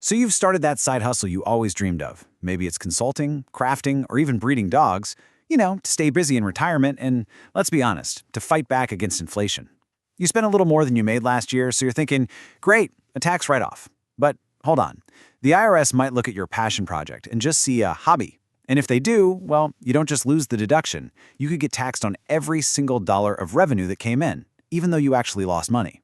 So you've started that side hustle you always dreamed of. Maybe it's consulting, crafting, or even breeding dogs, to stay busy in retirement and, let's be honest, to fight back against inflation. You spent a little more than you made last year, so you're thinking, great, a tax write-off. But hold on. The IRS might look at your passion project and just see a hobby. And if they do, well, you don't just lose the deduction. You could get taxed on every single dollar of revenue that came in, even though you actually lost money.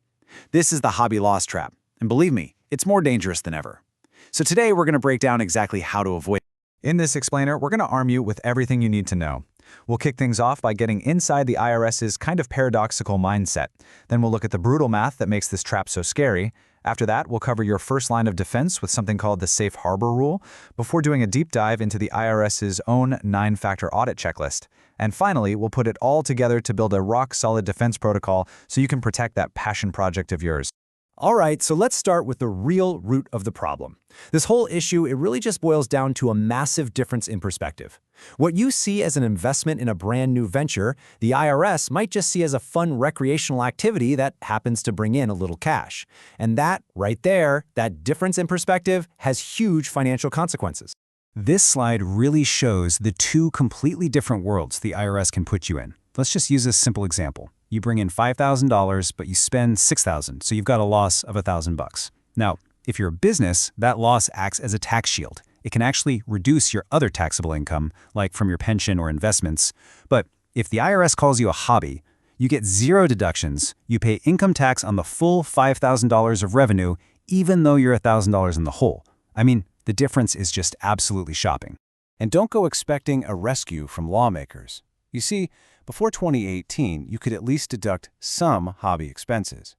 This is the hobby loss trap. And believe me, it's more dangerous than ever. So today we're going to break down exactly how to avoid it. In this explainer, we're going to arm you with everything you need to know. We'll kick things off by getting inside the IRS's kind of paradoxical mindset. Then we'll look at the brutal math that makes this trap so scary. After that, we'll cover your first line of defense with something called the safe harbor rule, before doing a deep dive into the IRS's own 9-factor audit checklist. And finally, we'll put it all together to build a rock-solid defense protocol so you can protect that passion project of yours. All right, so let's start with the real root of the problem. This whole issue, it really just boils down to a massive difference in perspective. What you see as an investment in a brand new venture, the IRS might just see as a fun recreational activity that happens to bring in a little cash. And that, right there, that difference in perspective has huge financial consequences. This slide really shows the two completely different worlds the IRS can put you in. Let's just use a simple example. You bring in $5,000, but you spend $6,000, so you've got a loss of $1,000. Now, if you're a business, that loss acts as a tax shield. It can actually reduce your other taxable income, like from your pension or investments. But if the IRS calls you a hobby, you get zero deductions, you pay income tax on the full $5,000 of revenue, even though you're $1,000 in the hole. I mean, the difference is just absolutely shocking. And don't go expecting a rescue from lawmakers. You see, before 2018, you could at least deduct some hobby expenses.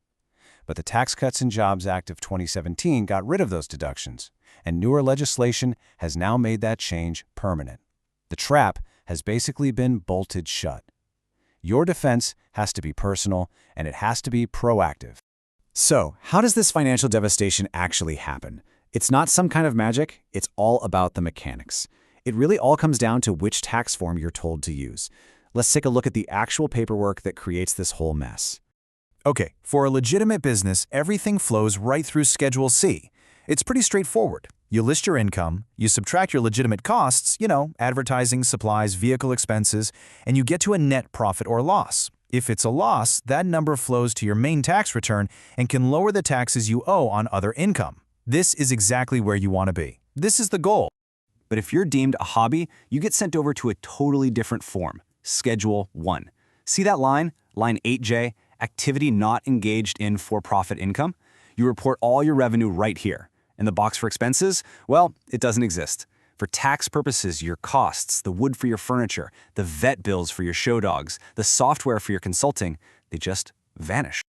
But the Tax Cuts and Jobs Act of 2017 got rid of those deductions, and newer legislation has now made that change permanent. The trap has basically been bolted shut. Your defense has to be personal, and it has to be proactive. So, how does this financial devastation actually happen? It's not some kind of magic, it's all about the mechanics. It really all comes down to which tax form you're told to use. Let's take a look at the actual paperwork that creates this whole mess. Okay, for a legitimate business, everything flows right through Schedule C. It's pretty straightforward. You list your income, you subtract your legitimate costs, advertising, supplies, vehicle expenses, and you get to a net profit or loss. If it's a loss, that number flows to your main tax return and can lower the taxes you owe on other income. This is exactly where you want to be. This is the goal. But if you're deemed a hobby, you get sent over to a totally different form, Schedule 1. See that line? Line 8J, activity not engaged in for-profit income? You report all your revenue right here. And the box for expenses? Well, it doesn't exist. For tax purposes, your costs, the wood for your furniture, the vet bills for your show dogs, the software for your consulting, they just vanish.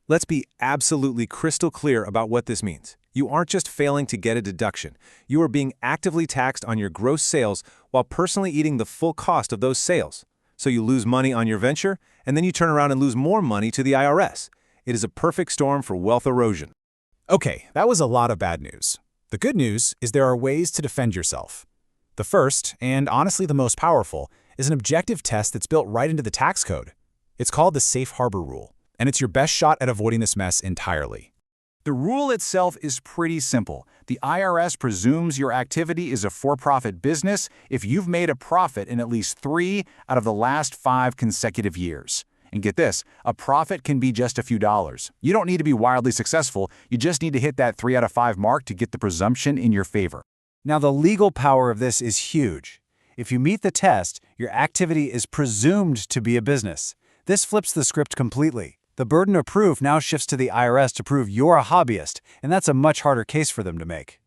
Let's be absolutely crystal clear about what this means. You aren't just failing to get a deduction. You are being actively taxed on your gross sales while personally eating the full cost of those sales. So you lose money on your venture, and then you turn around and lose more money to the IRS. It is a perfect storm for wealth erosion. Okay, that was a lot of bad news. The good news is there are ways to defend yourself. The first, and honestly the most powerful, is an objective test that's built right into the tax code. It's called the safe harbor rule, and it's your best shot at avoiding this mess entirely. The rule itself is pretty simple. The IRS presumes your activity is a for-profit business if you've made a profit in at least 3 out of the last 5 consecutive years. And get this, a profit can be just a few dollars. You don't need to be wildly successful, you just need to hit that 3 out of 5 mark to get the presumption in your favor. Now, the legal power of this is huge. If you meet the test, your activity is presumed to be a business. This flips the script completely. The burden of proof now shifts to the IRS to prove you're a hobbyist, and that's a much harder case for them to make.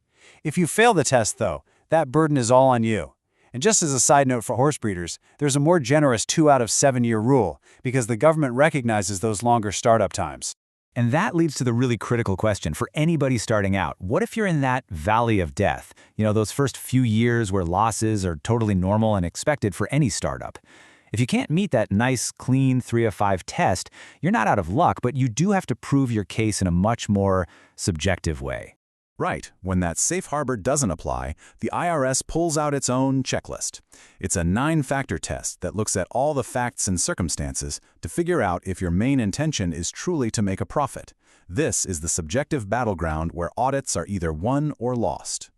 If you fail the test, though, that burden is all on you. And just as a side note for horse breeders, there's a more generous 2 out of 7-year rule because the government recognizes those longer startup times. And that leads to the really critical question for anybody starting out. What if you're in that valley of death? Those first few years where losses are totally normal and expected for any startup. If you can't meet that nice, clean 3 of 5 test, you're not out of luck, but you do have to prove your case in a much more subjective way. Right, when that safe harbor doesn't apply, the IRS pulls out its own checklist. It's a 9-factor test that looks at all the facts and circumstances to figure out if your main intention is truly to make a profit, This is the subjective battleground where audits are either won or lost.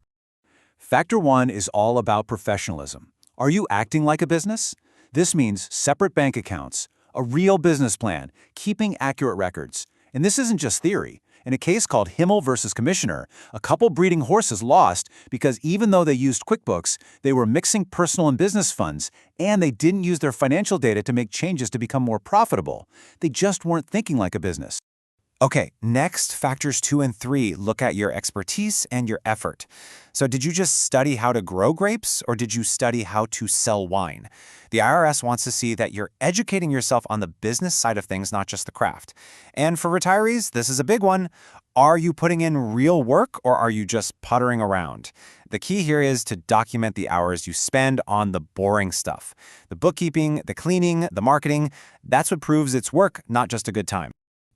Factor 1 is all about professionalism. Are you acting like a business? This means separate bank accounts, a real business plan, keeping accurate records. And this isn't just theory. In a case called Himmel versus Commissioner, a couple breeding horses lost because even though they used QuickBooks, they were mixing personal and business funds, and they didn't use their financial data to make changes to become more profitable. They just weren't thinking like a business. Okay, next, factors 2 and 3 look at your expertise and your effort. So did you just study how to grow grapes, or did you study how to sell wine? The IRS wants to see that you're educating yourself on the business side of things, not just the craft. And for retirees, this is a big one. Are you putting in real work, or are you just puttering around? The key here is to document the hours you spend on the boring stuff. The bookkeeping, the cleaning, the marketing, that's what proves it's work, not just a good time.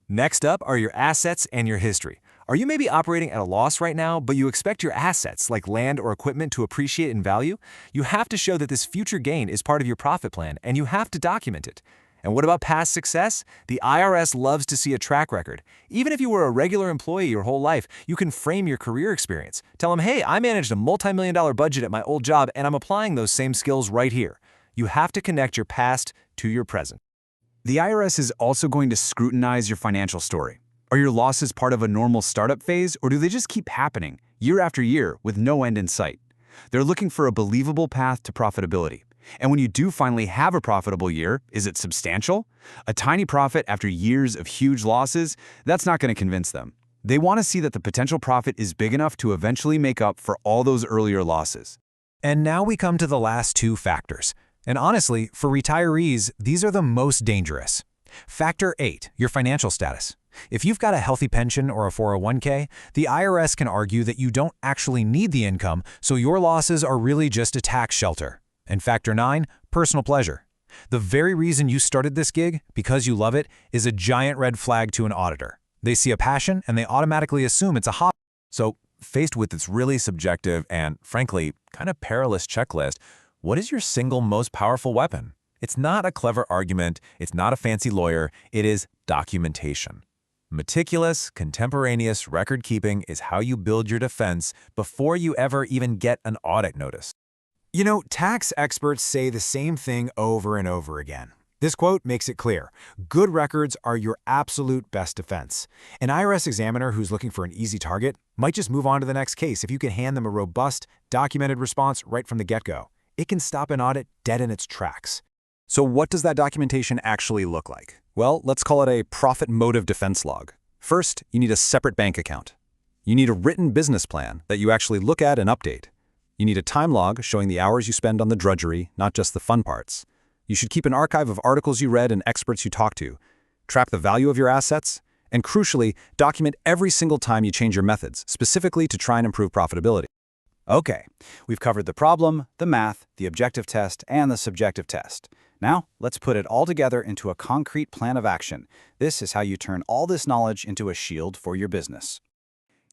Next up are your assets and your history. Are you maybe operating at a loss right now, but you expect your assets, like land or equipment, to appreciate in value? You have to show that this future gain is part of your profit plan, and you have to document it. And what about past success? The IRS loves to see a track record. Even if you were a regular employee your whole life, you can frame your career experience. Tell them, hey, I managed a multi-million-dollar budget at my old job, and I'm applying those same skills right here. You have to connect your past to your present. The IRS is also going to scrutinize your financial story. Are your losses part of a normal startup phase, or do they just keep happening year after year with no end in sight? They're looking for a believable path to profitability. And when you do finally have a profitable year, is it substantial? A tiny profit after years of huge losses? That's not going to convince them. They want to see that the potential profit is big enough to eventually make up for all those earlier losses. And now we come to the last two factors. And honestly, for retirees, these are the most dangerous. Factor 8, your financial status. If you've got a healthy pension or a 401k, the IRS can argue that you don't actually need the income, so your losses are really just a tax shelter. And Factor 9, personal pleasure. The very reason you started this gig, because you love it, is a giant red flag to an auditor. They see a passion and they automatically assume it's a hobby. So, faced with this really subjective and, frankly, kind of perilous checklist, what is your single most powerful weapon? It's not a clever argument, it's not a fancy lawyer, it is documentation. Meticulous, contemporaneous record-keeping is how you build your defense before you ever even get an audit notice. You know, tax experts say the same thing over and over again. This quote makes it clear. Good records are your absolute best defense. An IRS examiner who's looking for an easy target might just move on to the next case if you can hand them a robust, documented response right from the get-go. It can stop an audit dead in its tracks. So what does that documentation actually look like? Well, let's call it a profit motive defense log. First, you need a separate bank account. You need a written business plan that you actually look at and update. You need a time log showing the hours you spend on the drudgery, not just the fun parts. You should keep an archive of articles you read and experts you talk to. Track the value of your assets, and crucially, document every single time you change your methods, specifically to try and improve profitability. Okay, we've covered the problem, the math, the objective test, and the subjective test. Now, let's put it all together into a concrete plan of action. This is how you turn all this knowledge into a shield for your business.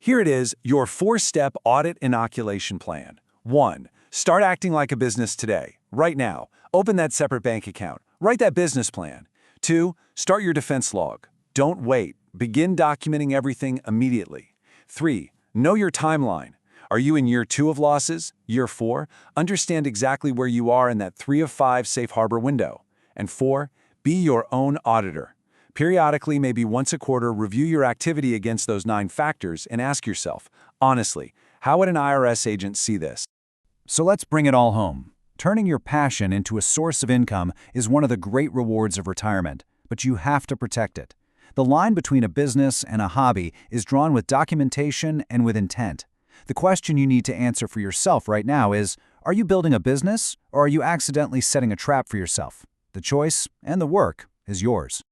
Here it is, your 4-step audit inoculation plan. 1. Start acting like a business today, right now. Open that separate bank account. Write that business plan. 2. Start your defense log. Don't wait. Begin documenting everything immediately. 3. Know your timeline. Are you in year 2 of losses? Year 4? Understand exactly where you are in that 3 of 5 safe harbor window. And 4. Be your own auditor. Periodically, maybe once a quarter, review your activity against those 9 factors and ask yourself, honestly, how would an IRS agent see this? So let's bring it all home. Turning your passion into a source of income is one of the great rewards of retirement, but you have to protect it. The line between a business and a hobby is drawn with documentation and with intent. The question you need to answer for yourself right now is, are you building a business or are you accidentally setting a trap for yourself? The choice and the work is yours.